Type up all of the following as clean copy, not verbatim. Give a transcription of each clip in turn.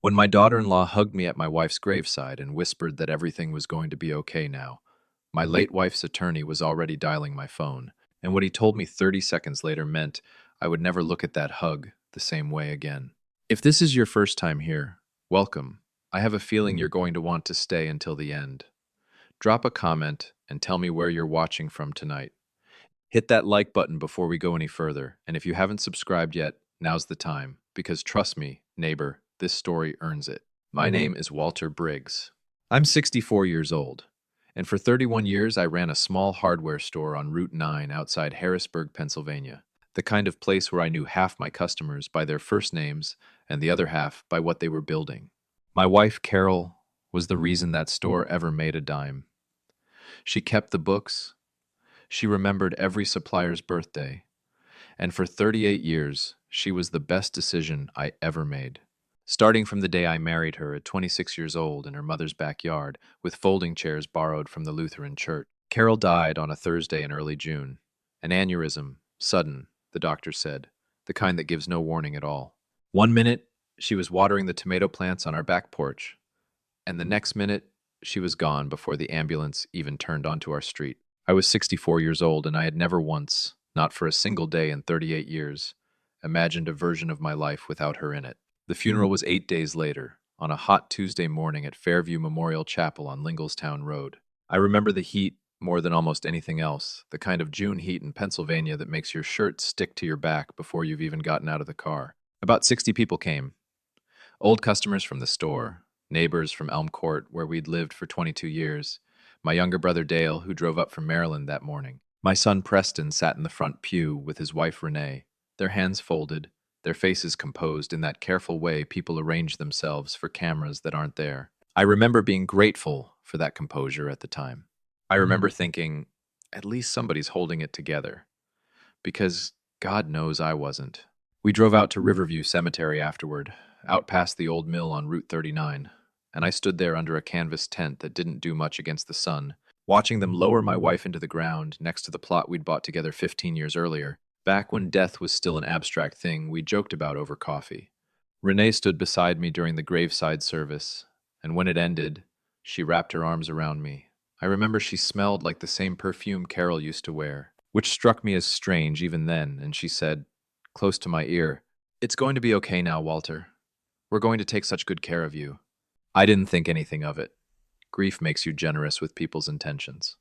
When my daughter-in-law hugged me at my wife's graveside and whispered that everything was going to be okay now, my late wife's attorney was already dialing my phone, and what he told me 30 seconds later meant I would never look at that hug the same way again. If this is your first time here, welcome. I have a feeling you're going to want to stay until the end. Drop a comment and tell me where you're watching from tonight. Hit that like button before we go any further, and if you haven't subscribed yet, now's the time, because trust me, neighbor, this story earns it. My name is Walter Briggs. I'm 64 years old, and for 31 years I ran a small hardware store on Route 9 outside Harrisburg, Pennsylvania, the kind of place where I knew half my customers by their first names and the other half by what they were building. My wife, Carol, was the reason that store ever made a dime. She kept the books. She remembered every supplier's birthday, and for 38 years, she was the best decision I ever made. Starting from the day I married her at 26 years old in her mother's backyard with folding chairs borrowed from the Lutheran church. Carol died on a Thursday in early June. An aneurysm, sudden, the doctor said, the kind that gives no warning at all. One minute, she was watering the tomato plants on our back porch, and the next minute, she was gone before the ambulance even turned onto our street. I was 64 years old, and I had never once, not for a single day in 38 years, imagined a version of my life without her in it. The funeral was 8 days later, on a hot Tuesday morning at Fairview Memorial Chapel on Linglestown Road. I remember the heat more than almost anything else, the kind of June heat in Pennsylvania that makes your shirt stick to your back before you've even gotten out of the car. About 60 people came. Old customers from the store, neighbors from Elm Court, where we'd lived for 22 years, my younger brother Dale, who drove up from Maryland that morning. My son Preston sat in the front pew with his wife Renee, their hands folded, their faces composed in that careful way people arrange themselves for cameras that aren't there. I remember being grateful for that composure at the time. I remember thinking, at least somebody's holding it together, because God knows I wasn't. We drove out to Riverview Cemetery afterward, out past the old mill on Route 39, and I stood there under a canvas tent that didn't do much against the sun, watching them lower my wife into the ground next to the plot we'd bought together 15 years earlier. Back when death was still an abstract thing we joked about over coffee. Renee stood beside me during the graveside service, and when it ended, she wrapped her arms around me. I remember she smelled like the same perfume Carol used to wear, which struck me as strange even then, and she said, close to my ear, "It's going to be okay now, Walter. We're going to take such good care of you." I didn't think anything of it. Grief makes you generous with people's intentions.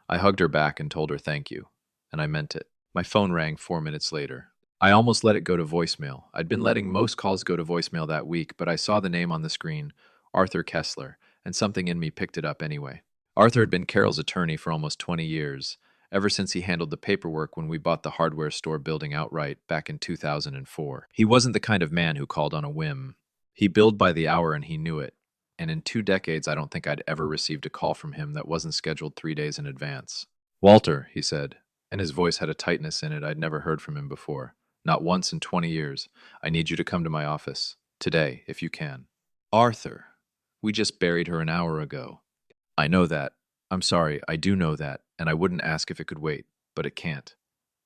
I hugged her back and told her thank you, and I meant it. My phone rang 4 minutes later. I almost let it go to voicemail. I'd been letting most calls go to voicemail that week, but I saw the name on the screen, Arthur Kessler, and something in me picked it up anyway. Arthur had been Carol's attorney for almost 20 years, ever since he handled the paperwork when we bought the hardware store building outright back in 2004. He wasn't the kind of man who called on a whim. He billed by the hour and he knew it. And in 2 decades, I don't think I'd ever received a call from him that wasn't scheduled 3 days in advance. "Walter," he said, and his voice had a tightness in it I'd never heard from him before. "Not once in 20 years. I need you to come to my office. Today, if you can." "Arthur, we just buried her an hour ago." "I know that. I'm sorry, I do know that, and I wouldn't ask if it could wait, but it can't."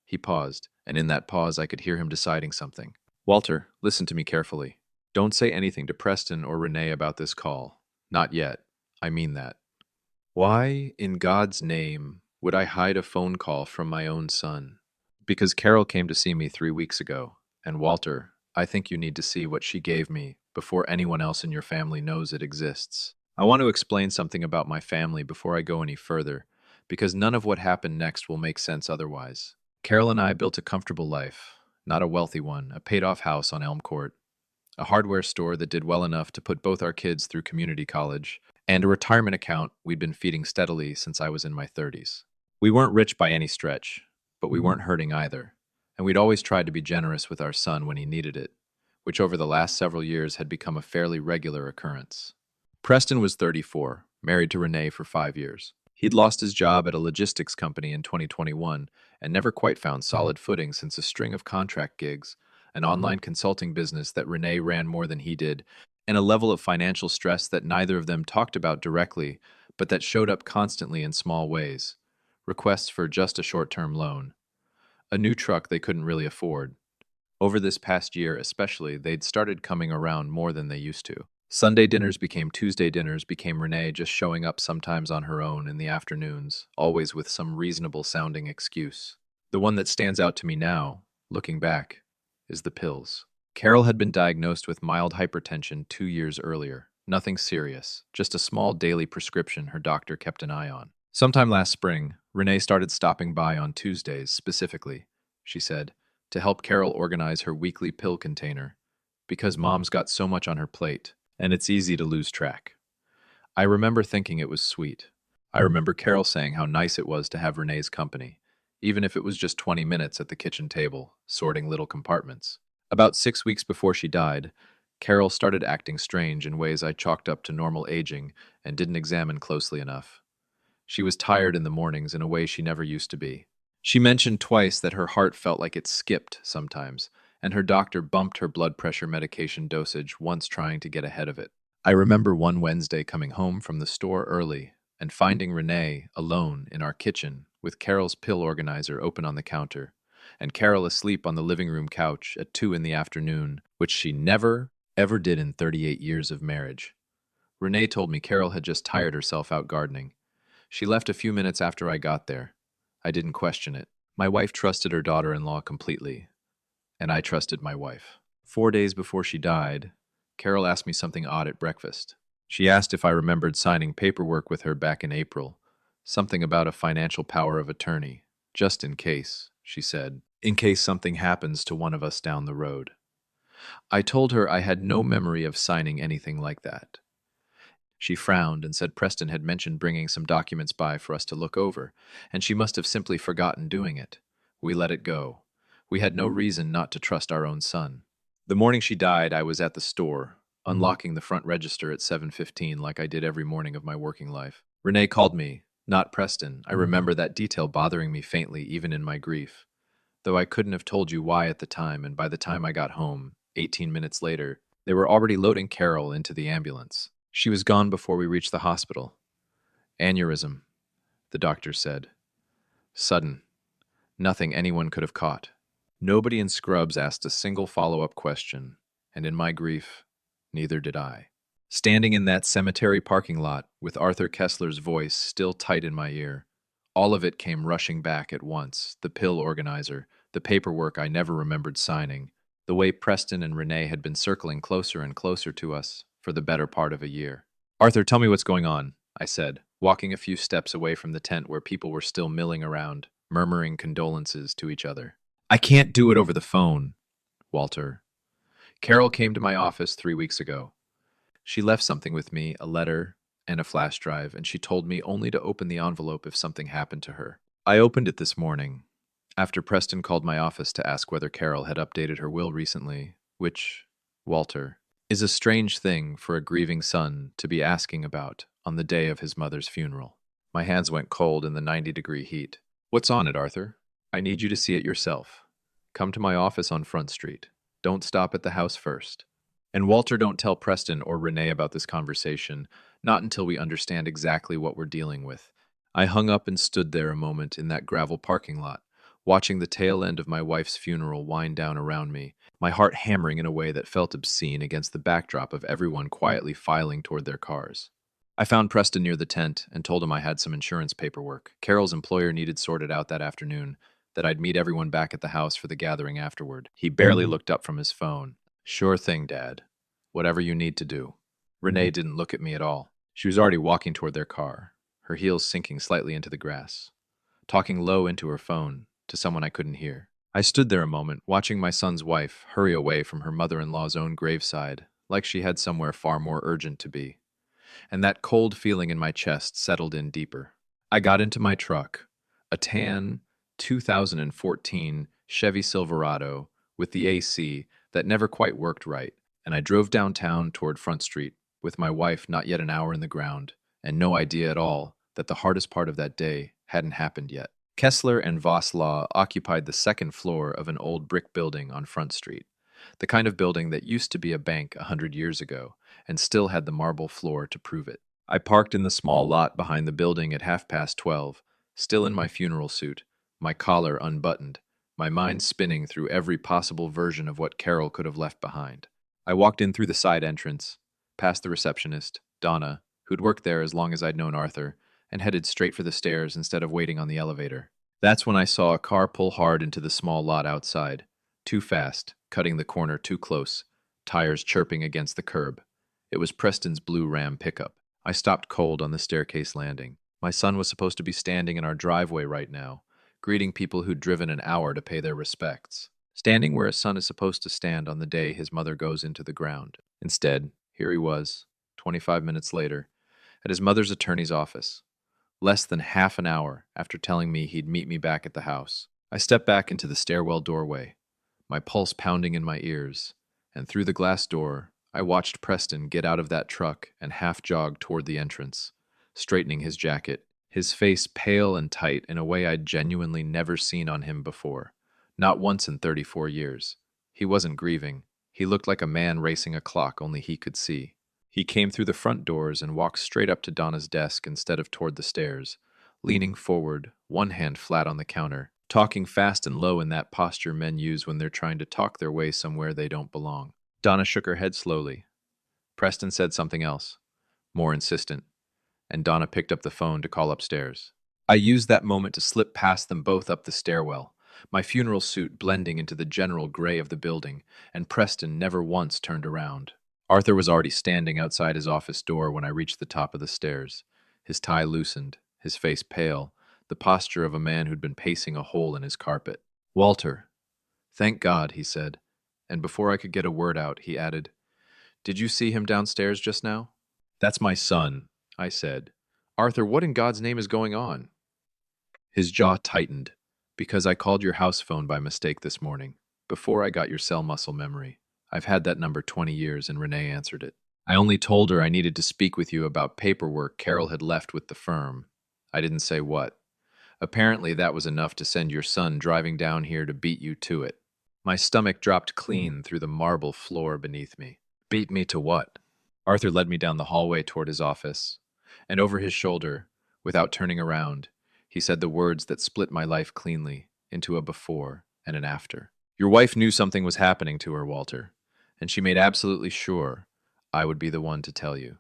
He paused, and in that pause I could hear him deciding something. "Walter, listen to me carefully. Don't say anything to Preston or Renee about this call. Not yet. I mean that. Why, in God's name, would I hide a phone call from my own son? Because Carol came to see me 3 weeks ago, and Walter, I think you need to see what she gave me before anyone else in your family knows it exists. I want to explain something about my family before I go any further, because none of what happened next will make sense otherwise. Carol and I built a comfortable life, not a wealthy one, a paid-off house on Elm Court, a hardware store that did well enough to put both our kids through community college, and a retirement account we'd been feeding steadily since I was in my 30s. We weren't rich by any stretch, but we weren't hurting either, and we'd always tried to be generous with our son when he needed it, which over the last several years had become a fairly regular occurrence. Preston was 34, married to Renee for 5 years. He'd lost his job at a logistics company in 2021 and never quite found solid footing since a string of contract gigs, an online consulting business that Renee ran more than he did, and a level of financial stress that neither of them talked about directly, but that showed up constantly in small ways. Requests for just a short-term loan, a new truck they couldn't really afford, Over this past year especially, they'd started coming around more than they used to. Sunday dinners became Tuesday dinners, became Renee just showing up sometimes on her own in the afternoons, always with some reasonable sounding excuse. The one that stands out to me now, looking back, is the pills. Carol had been diagnosed with mild hypertension 2 years earlier. Nothing serious, just a small daily prescription her doctor kept an eye on. Sometime last spring, Renee started stopping by on Tuesdays specifically, she said, to help Carol organize her weekly pill container, because mom's got so much on her plate, and it's easy to lose track. I remember thinking it was sweet. I remember Carol saying how nice it was to have Renee's company, even if it was just 20 minutes at the kitchen table, sorting little compartments. About 6 weeks before she died, Carol started acting strange in ways I chalked up to normal aging and didn't examine closely enough. She was tired in the mornings in a way she never used to be. She mentioned twice that her heart felt like it skipped sometimes, and her doctor bumped her blood pressure medication dosage once trying to get ahead of it. I remember one Wednesday coming home from the store early and finding Renee alone in our kitchen with Carol's pill organizer open on the counter, and Carol asleep on the living room couch at 2 in the afternoon, which she never, ever did in 38 years of marriage. Renee told me Carol had just tired herself out gardening. She left a few minutes after I got there. I didn't question it. My wife trusted her daughter-in-law completely, and I trusted my wife. 4 days before she died, Carol asked me something odd at breakfast. She asked if I remembered signing paperwork with her back in April, something about a financial power of attorney, just in case, she said, in case something happens to one of us down the road. I told her I had no memory of signing anything like that. She frowned and said Preston had mentioned bringing some documents by for us to look over, and she must have simply forgotten doing it. We let it go. We had no reason not to trust our own son. The morning she died, I was at the store, unlocking the front register at 7:15 like I did every morning of my working life. Renee called me, not Preston. I remember that detail bothering me faintly even in my grief, though I couldn't have told you why at the time, and by the time I got home, 18 minutes later, they were already loading Carol into the ambulance. She was gone before we reached the hospital. Aneurysm, the doctor said. Sudden. Nothing anyone could have caught. Nobody in Scrubs asked a single follow-up question, and in my grief, neither did I. Standing in that cemetery parking lot, with Arthur Kessler's voice still tight in my ear, all of it came rushing back at once: the pill organizer, the paperwork I never remembered signing, the way Preston and Renee had been circling closer and closer to us for the better part of a year. Arthur, tell me what's going on, I said, walking a few steps away from the tent where people were still milling around, murmuring condolences to each other. I can't do it over the phone, Walter. Carol came to my office 3 weeks ago. She left something with me, a letter and a flash drive, and she told me only to open the envelope if something happened to her. I opened it this morning, after Preston called my office to ask whether Carol had updated her will recently, which, Walter, is a strange thing for a grieving son to be asking about on the day of his mother's funeral. My hands went cold in the 90-degree heat. What's on it, Arthur? I need you to see it yourself. Come to my office on Front Street. Don't stop at the house first. And Walter, don't tell Preston or Renee about this conversation, not until we understand exactly what we're dealing with. I hung up and stood there a moment in that gravel parking lot, watching the tail end of my wife's funeral wind down around me, my heart hammering in a way that felt obscene against the backdrop of everyone quietly filing toward their cars. I found Preston near the tent and told him I had some insurance paperwork Carol's employer needed sorted out that afternoon, that I'd meet everyone back at the house for the gathering afterward. He barely looked up from his phone. Sure thing, Dad. Whatever you need to do. Renee didn't look at me at all. She was already walking toward their car, her heels sinking slightly into the grass, talking low into her phone to someone I couldn't hear. I stood there a moment, watching my son's wife hurry away from her mother-in-law's own graveside, like she had somewhere far more urgent to be. And that cold feeling in my chest settled in deeper. I got into my truck, a tan 2014 Chevy Silverado with the AC that never quite worked right, and I drove downtown toward Front Street, with my wife not yet an hour in the ground, and no idea at all that the hardest part of that day hadn't happened yet. Kessler and Voss Law occupied the second floor of an old brick building on Front Street, the kind of building that used to be a bank 100 years ago, and still had the marble floor to prove it. I parked in the small lot behind the building at 12:30, still in my funeral suit, my collar unbuttoned, my mind spinning through every possible version of what Carol could have left behind. I walked in through the side entrance, past the receptionist, Donna, who'd worked there as long as I'd known Arthur, and headed straight for the stairs instead of waiting on the elevator. That's when I saw a car pull hard into the small lot outside. Too fast, cutting the corner too close, tires chirping against the curb. It was Preston's blue Ram pickup. I stopped cold on the staircase landing. My son was supposed to be standing in our driveway right now, greeting people who'd driven an hour to pay their respects. Standing where a son is supposed to stand on the day his mother goes into the ground. Instead, here he was, 25 minutes later, at his mother's attorney's office, less than half an hour after telling me he'd meet me back at the house. I stepped back into the stairwell doorway, my pulse pounding in my ears, and through the glass door, I watched Preston get out of that truck and half jog toward the entrance, straightening his jacket, his face pale and tight in a way I'd genuinely never seen on him before. Not once in 34 years. He wasn't grieving. He looked like a man racing a clock only he could see. He came through the front doors and walked straight up to Donna's desk instead of toward the stairs, leaning forward, one hand flat on the counter, talking fast and low in that posture men use when they're trying to talk their way somewhere they don't belong. Donna shook her head slowly. Preston said something else, more insistent, and Donna picked up the phone to call upstairs. I used that moment to slip past them both up the stairwell, my funeral suit blending into the general gray of the building, and Preston never once turned around. Arthur was already standing outside his office door when I reached the top of the stairs, his tie loosened, his face pale, the posture of a man who'd been pacing a hole in his carpet. "Walter." "Thank God," he said, and before I could get a word out, he added, "Did you see him downstairs just now?" "That's my son," I said. "Arthur, what in God's name is going on?" His jaw tightened. "Because I called your house phone by mistake this morning, before I got your cell muscle memory. I've had that number 20 years, and Renee answered it. I only told her I needed to speak with you about paperwork Carol had left with the firm. I didn't say what. Apparently that was enough to send your son driving down here to beat you to it." My stomach dropped clean through the marble floor beneath me. Beat me to what? Arthur led me down the hallway toward his office, and over his shoulder, without turning around, he said the words that split my life cleanly into a before and an after. "Your wife knew something was happening to her, Walter, and she made absolutely sure I would be the one to tell you.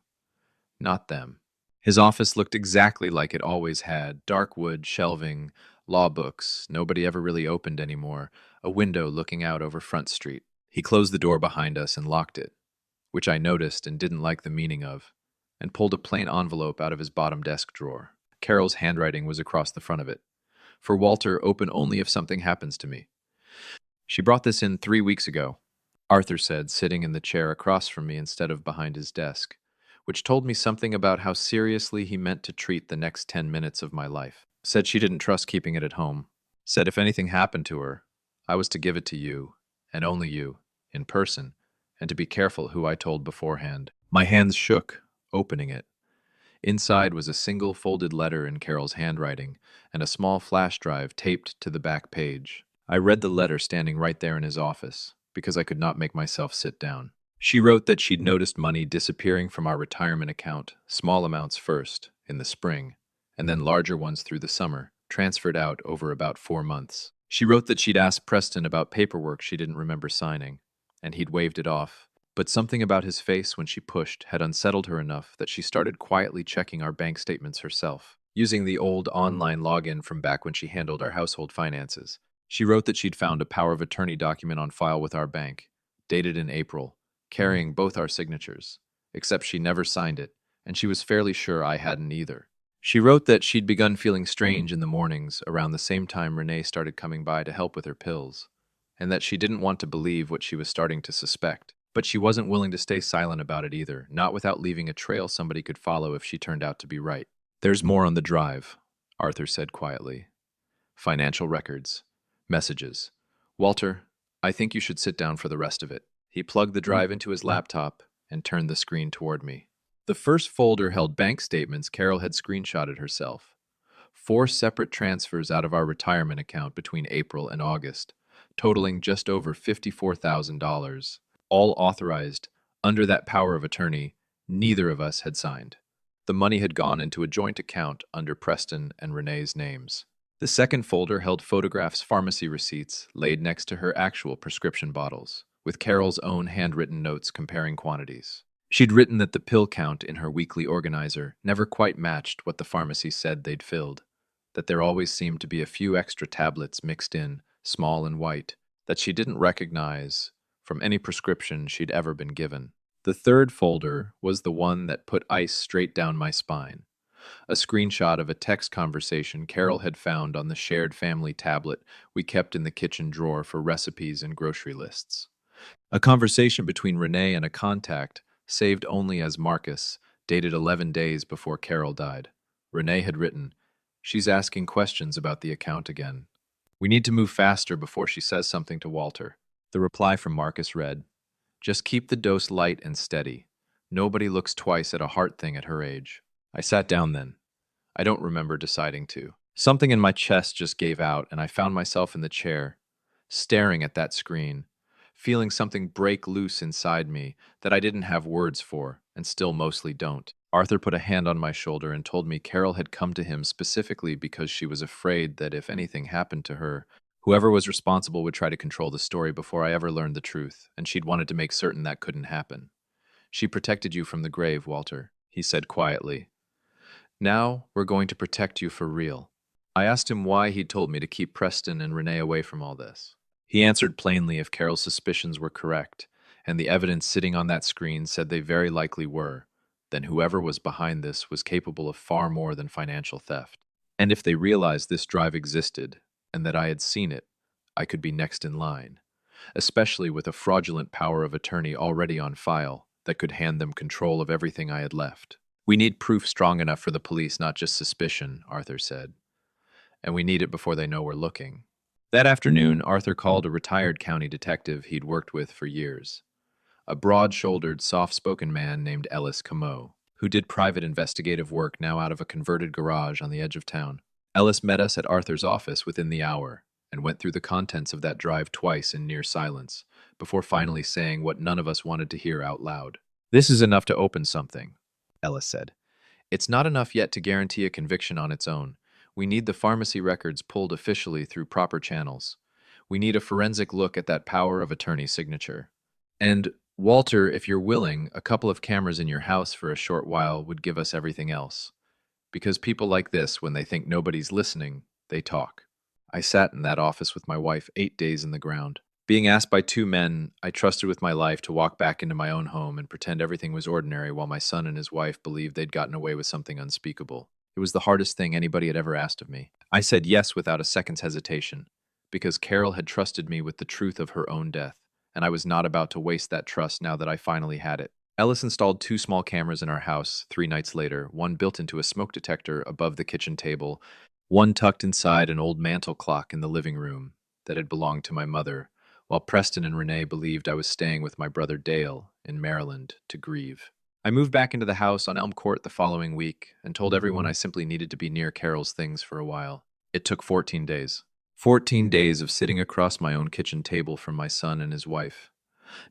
Not them." His office looked exactly like it always had, dark wood, shelving, law books, nobody ever really opened anymore, a window looking out over Front Street. He closed the door behind us and locked it, which I noticed and didn't like the meaning of, and pulled a plain envelope out of his bottom desk drawer. Carol's handwriting was across the front of it. "For Walter, open only if something happens to me. She brought this in 3 weeks ago," Arthur said, sitting in the chair across from me instead of behind his desk, which told me something about how seriously he meant to treat the next 10 minutes of my life. "Said she didn't trust keeping it at home. Said if anything happened to her, I was to give it to you, and only you, in person, and to be careful who I told beforehand." My hands shook, opening it. Inside was a single folded letter in Carol's handwriting, and a small flash drive taped to the back page. I read the letter standing right there in his office, because I could not make myself sit down. She wrote that she'd noticed money disappearing from our retirement account, small amounts first, in the spring, and then larger ones through the summer, transferred out over about 4 months. She wrote that she'd asked Preston about paperwork she didn't remember signing, and he'd waved it off. But something about his face when she pushed had unsettled her enough that she started quietly checking our bank statements herself, using the old online login from back when she handled our household finances. She wrote that she'd found a power of attorney document on file with our bank, dated in April, carrying both our signatures, except she never signed it, and she was fairly sure I hadn't either. She wrote that she'd begun feeling strange in the mornings around the same time Renee started coming by to help with her pills, and that she didn't want to believe what she was starting to suspect. But she wasn't willing to stay silent about it either, not without leaving a trail somebody could follow if she turned out to be right. "There's more on the drive," Arthur said quietly. "Financial records. Messages. Walter, I think you should sit down for the rest of it." He plugged the drive into his laptop and turned the screen toward me. The first folder held bank statements Carol had screenshotted herself. 4 separate transfers out of our retirement account between April and August, totaling just over $54,000. All authorized under that power of attorney neither of us had signed. The money had gone into a joint account under Preston and Renee's names. The second folder held photographs, pharmacy receipts, laid next to her actual prescription bottles, with Carol's own handwritten notes comparing quantities. She'd written that the pill count in her weekly organizer never quite matched what the pharmacy said they'd filled, that there always seemed to be a few extra tablets mixed in, small and white, that she didn't recognize from any prescription she'd ever been given. The third folder was the one that put ice straight down my spine. A screenshot of a text conversation Carol had found on the shared family tablet we kept in the kitchen drawer for recipes and grocery lists. A conversation between Renee and a contact, saved only as Marcus, dated 11 days before Carol died. Renee had written, "She's asking questions about the account again. We need to move faster before she says something to Walter." The reply from Marcus read, "Just keep the dose light and steady. Nobody looks twice at a heart thing at her age." I sat down then. I don't remember deciding to. Something in my chest just gave out, and I found myself in the chair, staring at that screen, feeling something break loose inside me that I didn't have words for, and still mostly don't. Arthur put a hand on my shoulder and told me Carol had come to him specifically because she was afraid that if anything happened to her, whoever was responsible would try to control the story before I ever learned the truth, and she'd wanted to make certain that couldn't happen. "She protected you from the grave, Walter," he said quietly. "Now we're going to protect you for real." I asked him why he'd told me to keep Preston and Renee away from all this. He answered plainly if Carol's suspicions were correct, and the evidence sitting on that screen said they very likely were, then whoever was behind this was capable of far more than financial theft. And if they realized this drive existed, and that I had seen it, I could be next in line, especially with a fraudulent power of attorney already on file that could hand them control of everything I had left. "We need proof strong enough for the police, not just suspicion," Arthur said. "And we need it before they know we're looking." That afternoon, Arthur called a retired county detective he'd worked with for years, a broad-shouldered, soft-spoken man named Ellis Comeau, who did private investigative work now out of a converted garage on the edge of town. Ellis met us at Arthur's office within the hour and went through the contents of that drive twice in near silence, before finally saying what none of us wanted to hear out loud. "This is enough to open something," Ellis said. "It's not enough yet to guarantee a conviction on its own. We need the pharmacy records pulled officially through proper channels. We need a forensic look at that power of attorney signature. And, Walter, if you're willing, a couple of cameras in your house for a short while would give us everything else. Because people like this, when they think nobody's listening, they talk." I sat in that office with my wife 8 days in the ground. Being asked by two men I trusted with my life to walk back into my own home and pretend everything was ordinary while my son and his wife believed they'd gotten away with something unspeakable. It was the hardest thing anybody had ever asked of me. I said yes without a second's hesitation, because Carol had trusted me with the truth of her own death, and I was not about to waste that trust now that I finally had it. Ellis installed 2 small cameras in our house 3 nights later, one built into a smoke detector above the kitchen table, one tucked inside an old mantel clock in the living room that had belonged to my mother, while Preston and Renee believed I was staying with my brother Dale in Maryland to grieve. I moved back into the house on Elm Court the following week and told everyone I simply needed to be near Carol's things for a while. It took 14 days. 14 days of sitting across my own kitchen table from my son and his wife,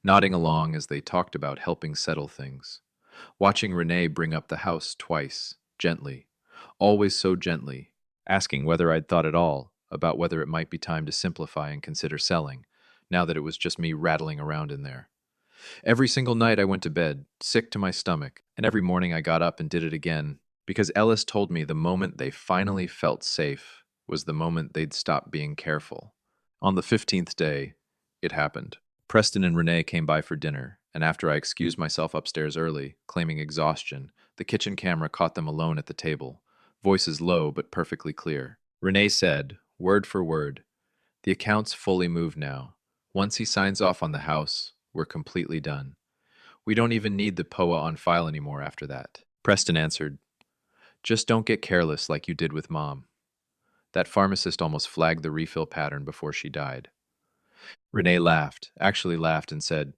nodding along as they talked about helping settle things, watching Renee bring up the house twice, gently, always so gently, asking whether I'd thought at all about whether it might be time to simplify and consider selling, now that it was just me rattling around in there. Every single night I went to bed, sick to my stomach, and every morning I got up and did it again, because Ellis told me the moment they finally felt safe was the moment they'd stop being careful. On the 15th day, it happened. Preston and Renee came by for dinner, and after I excused myself upstairs early, claiming exhaustion, the kitchen camera caught them alone at the table, voices low but perfectly clear. Renee said, word for word, "The account's fully moved now. Once he signs off on the house, we're completely done. We don't even need the POA on file anymore after that." Preston answered, "Just don't get careless like you did with Mom. That pharmacist almost flagged the refill pattern before she died." Renee laughed, actually laughed, and said,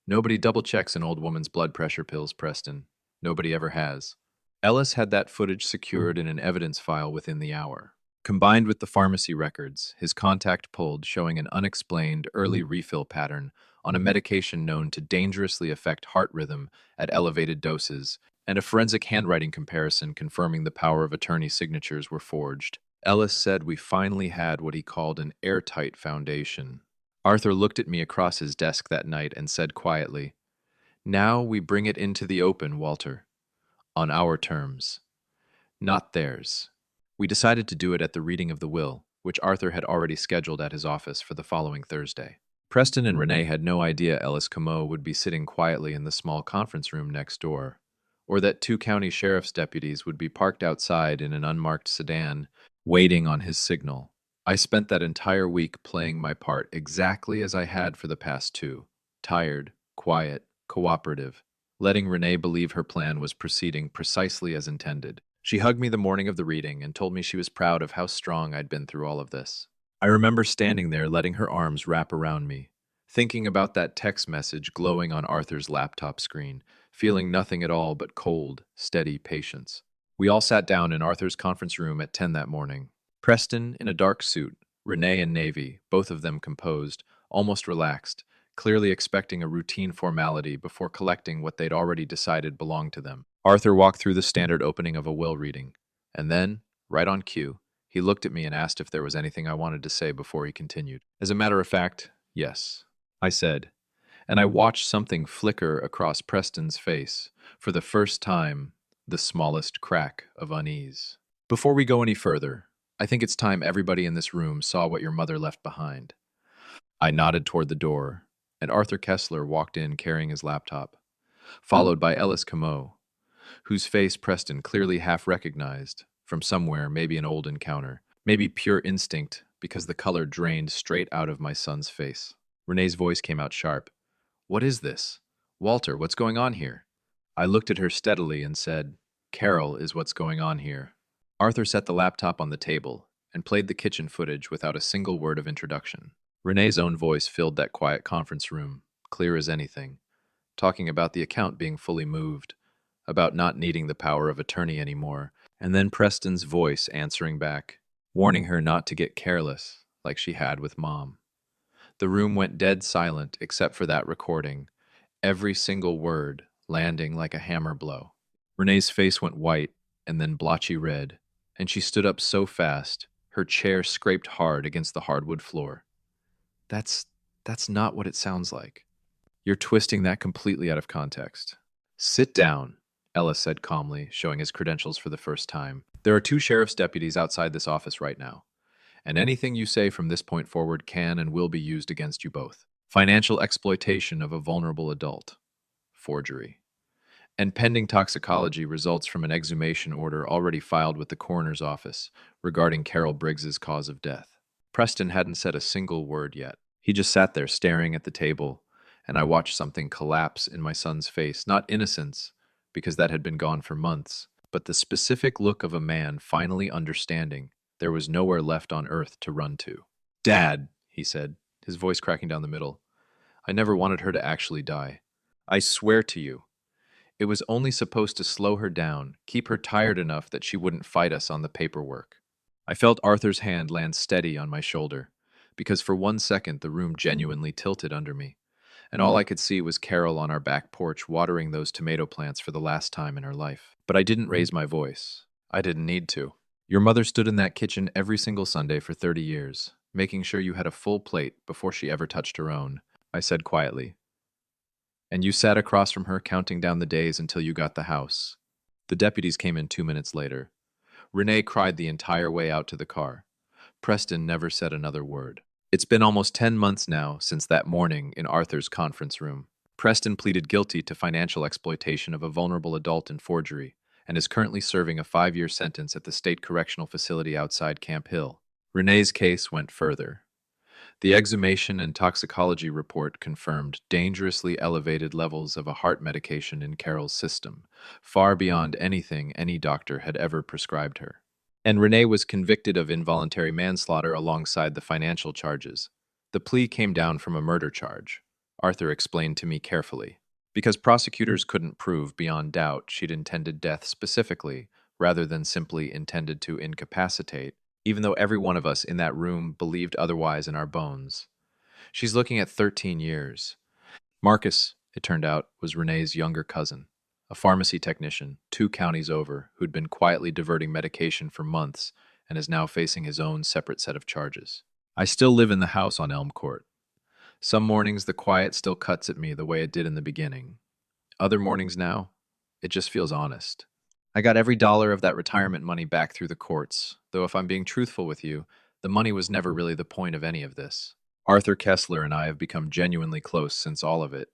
"Nobody double-checks an old woman's blood pressure pills, Preston. Nobody ever has." Ellis had that footage secured in an evidence file within the hour. Combined with the pharmacy records, his contact pulled showing an unexplained early refill pattern on a medication known to dangerously affect heart rhythm at elevated doses, and a forensic handwriting comparison confirming the power of attorney signatures were forged. Ellis said we finally had what he called an airtight foundation. Arthur looked at me across his desk that night and said quietly, "Now we bring it into the open, Walter, on our terms, not theirs." We decided to do it at the reading of the will, which Arthur had already scheduled at his office for the following Thursday. Preston and Renee had no idea Ellis Comeau would be sitting quietly in the small conference room next door, or that two county sheriff's deputies would be parked outside in an unmarked sedan, waiting on his signal. I spent that entire week playing my part exactly as I had for the past two: tired, quiet, cooperative, letting Renee believe her plan was proceeding precisely as intended. She hugged me the morning of the reading and told me she was proud of how strong I'd been through all of this. I remember standing there letting her arms wrap around me, thinking about that text message glowing on Arthur's laptop screen, feeling nothing at all but cold, steady patience. We all sat down in Arthur's conference room at 10 that morning. Preston in a dark suit, Renee in navy, both of them composed, almost relaxed, clearly expecting a routine formality before collecting what they'd already decided belonged to them. Arthur walked through the standard opening of a will reading, and then, right on cue, he looked at me and asked if there was anything I wanted to say before he continued. As a matter of fact, yes, I said, and I watched something flicker across Preston's face, for the first time, the smallest crack of unease. Before we go any further, I think it's time everybody in this room saw what your mother left behind. I nodded toward the door, and Arthur Kessler walked in carrying his laptop, followed by Ellis Comeau, whose face Preston clearly half recognized from somewhere, maybe an old encounter, maybe pure instinct because the color drained straight out of my son's face. Renee's voice came out sharp. "What is this? Walter, what's going on here?" I looked at her steadily and said, "Carol is what's going on here." Arthur set the laptop on the table and played the kitchen footage without a single word of introduction. Renee's own voice filled that quiet conference room, clear as anything, talking about the account being fully moved, about not needing the power of attorney anymore, and then Preston's voice answering back, warning her not to get careless like she had with Mom. The room went dead silent except for that recording, every single word landing like a hammer blow. Renee's face went white and then blotchy red, and she stood up so fast, her chair scraped hard against the hardwood floor. That's not what it sounds like. You're twisting that completely out of context. Sit down, Ellis said calmly, showing his credentials for the first time. There are two sheriff's deputies outside this office right now, and anything you say from this point forward can and will be used against you both. Financial exploitation of a vulnerable adult. Forgery. And pending toxicology results from an exhumation order already filed with the coroner's office regarding Carol Briggs's cause of death. Preston hadn't said a single word yet. He just sat there staring at the table, and I watched something collapse in my son's face, not innocence, because that had been gone for months, but the specific look of a man finally understanding there was nowhere left on earth to run to. "Dad," he said, his voice cracking down the middle, "I never wanted her to actually die. I swear to you. It was only supposed to slow her down, keep her tired enough that she wouldn't fight us on the paperwork." I felt Arthur's hand land steady on my shoulder, because for 1 second the room genuinely tilted under me, and all I could see was Carol on our back porch watering those tomato plants for the last time in her life. But I didn't raise my voice. I didn't need to. "Your mother stood in that kitchen every single Sunday for 30 years, making sure you had a full plate before she ever touched her own," I said quietly. "And you sat across from her counting down the days until you got the house." The deputies came in 2 minutes later. Renee cried the entire way out to the car. Preston never said another word. It's been almost 10 months now since that morning in Arthur's conference room. Preston pleaded guilty to financial exploitation of a vulnerable adult and forgery, and is currently serving a 5-year sentence at the state correctional facility outside Camp Hill. Renee's case went further. The exhumation and toxicology report confirmed dangerously elevated levels of a heart medication in Carol's system, far beyond anything any doctor had ever prescribed her. And Renee was convicted of involuntary manslaughter alongside the financial charges. The plea came down from a murder charge, Arthur explained to me carefully, because prosecutors couldn't prove beyond doubt she'd intended death specifically, rather than simply intended to incapacitate, even though every one of us in that room believed otherwise in our bones. She's looking at 13 years. Marcus, it turned out, was Renee's younger cousin, a pharmacy technician 2 counties over who'd been quietly diverting medication for months and is now facing his own separate set of charges. I still live in the house on Elm Court. Some mornings the quiet still cuts at me the way it did in the beginning. Other mornings now, it just feels honest. I got every dollar of that retirement money back through the courts, though if I'm being truthful with you, the money was never really the point of any of this. Arthur Kessler and I have become genuinely close since all of it,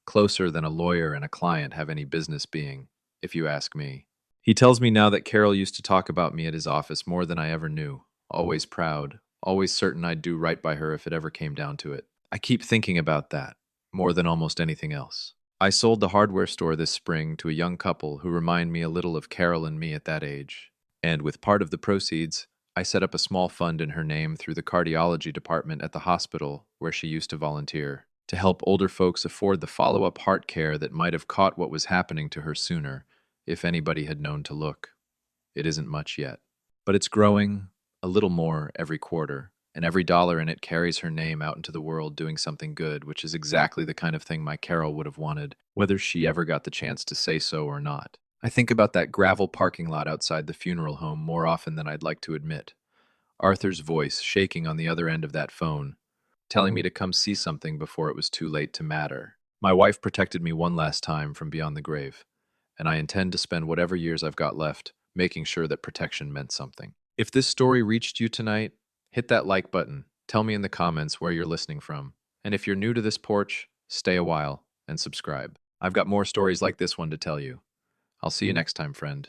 closer than a lawyer and a client have any business being, if you ask me. He tells me now that Carol used to talk about me at his office more than I ever knew, always proud, always certain I'd do right by her if it ever came down to it. I keep thinking about that, more than almost anything else. I sold the hardware store this spring to a young couple who remind me a little of Carol and me at that age. And with part of the proceeds, I set up a small fund in her name through the cardiology department at the hospital where she used to volunteer, to help older folks afford the follow-up heart care that might have caught what was happening to her sooner, if anybody had known to look. It isn't much yet, but it's growing a little more every quarter, and every dollar in it carries her name out into the world doing something good, which is exactly the kind of thing my Carol would have wanted, whether she ever got the chance to say so or not. I think about that gravel parking lot outside the funeral home more often than I'd like to admit. Arthur's voice shaking on the other end of that phone, telling me to come see something before it was too late to matter. My wife protected me one last time from beyond the grave, and I intend to spend whatever years I've got left making sure that protection meant something. If this story reached you tonight, hit that like button. Tell me in the comments where you're listening from. And if you're new to this porch, stay a while and subscribe. I've got more stories like this one to tell you. I'll see you next time, friend.